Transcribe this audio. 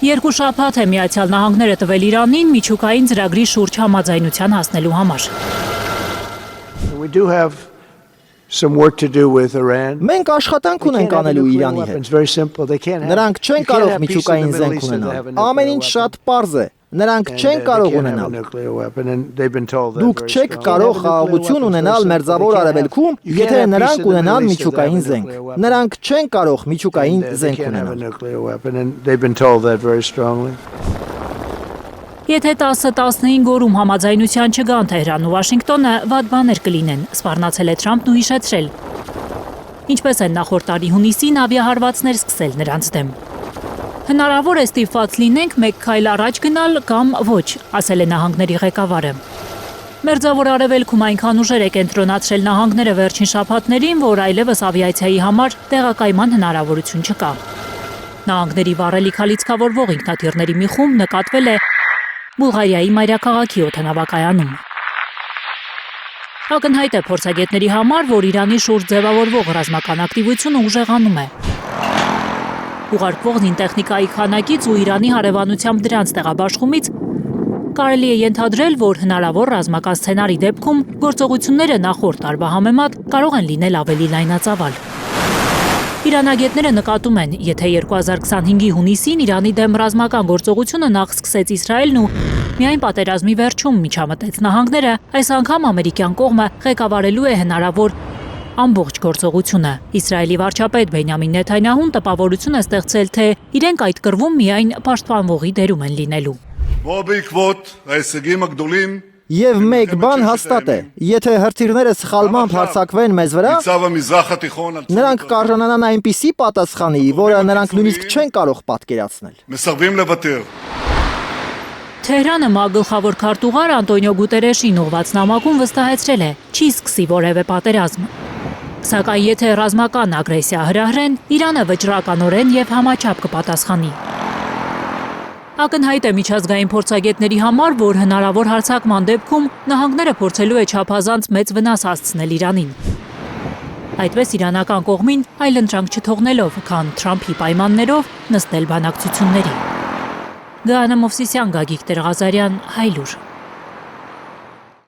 Երկու շաբաթ է Միացյալ Նահանգները տվել Իրանին միջուկային ծրագրի շուրջ համաձայնության հասնելու համար։ Մենք աշխատանք ունենք անելու Իրանի հետ։ Նրանք չեն կարող միջուկային զենք ունենալ։ Ամեն ինչ շատ պարզ է։ Նրանք չեն կարող ունենալ։ Դուք չեք կարող խաղաղություն ունենալ Մերձավոր Արևելքում, եթե նրանք ունենան միջուկային զենք։ Նրանք չեն կարող միջուկային զենք ունենալ։ Եթե 10-15 օրում համաձայնության չգան Թեհրանն ու Վաշինգտոնը, վատ բաներ կլինեն, սպառնացել է Թրամփն ու հիշեցրել։ Ինչպես են նախորդ տարի հունիսին ավիահարվածներ սկսել նրանց դեմ։ Հնարավոր է ստիպված լինենք մեկ քայլ առաջ գնալ կամ ոչ, ասել է նահանգների ղեկավարը։ Մերձավոր Արևելքում այնքան ուժեր է կենտրոնացրել նահանգները վերջին շաբաթներին, որ այլևս ավիացիայի համար տեղակայման հնարավորություն չկա։ Նահանգների վառելի քալիցքավորվող ինքնաթիռների մի խումբ նկատվել է Բուլղարիայի մայրաքաղաքի օդանավակայանում։ Ակնհայտ է փորձագետների համար, որ Իրանի շուրջ ձևավորվող ռազմական ակտիվությունը ուժեղանում է։ Ուղարկվող զինտեխնիկայի քանակից ու Իրանի հարևանությամբ դրանց տեղաբաշխումից կարելի է ենթադրել, որ հնարավոր ռազմական սցենարի դեպքում գործողությունները նախորդ տարվա համեմատ կարող են լինել ավելի լայնածավալ։ Իրանագետները նկատում են, եթե 2025-ի հունիսին Իրանի դեմ ռազմական գործողությունը նախ սկսեց Իսրայելն ու միայն պատերազմի վերջում միջամտեց նահանգները, այս անգամ ամերիկյան կողմը ղեկավարելու է հնարավոր ամբողջ գործողությունը։ Իսրայելի վարչապետ Բենյամին Նեթանյահուն տպավորություն է ստեղծել, թե իրենք այդ կռվում միայն պաշտպանվողի դերում են լինելու։ Եվ մեկ բան հաստատ է, եթե հրթիռները սխալմամբ հարձակվեն մեզ վրա, նրանք կարժանանան այնպիսի պատասխանի, որը նրանք նույնիսկ չեն կարող պատկերացնել։ Թեհրանը ՄԱԿ գլխավոր քարտուղար Անտոնիո Գուտերեշին ուղղված նամակում վստահեցրել է, չի սկսի որևէ պատերազմ։ Սակայն եթե ռազմական ագրեսիա հրահրեն, Իրանը վճռականորեն եւ համաչափ կպատասխանի։ Ակնհայտ է միջազգային փորձագետների համար, որ հնարավոր հարձակման դեպքում նահանգները փորձելու է չափազանց մեծ վնաս հասցնել Իրանին։ Այդպես իրանական կողմին այլընտրանք չթողնելով, քան Թրամփի պայմաններով նստել բանակցությունների։ Գանա Մովսիսյան, Գագիկ Տեր-Ղազարյան, Հայլուր։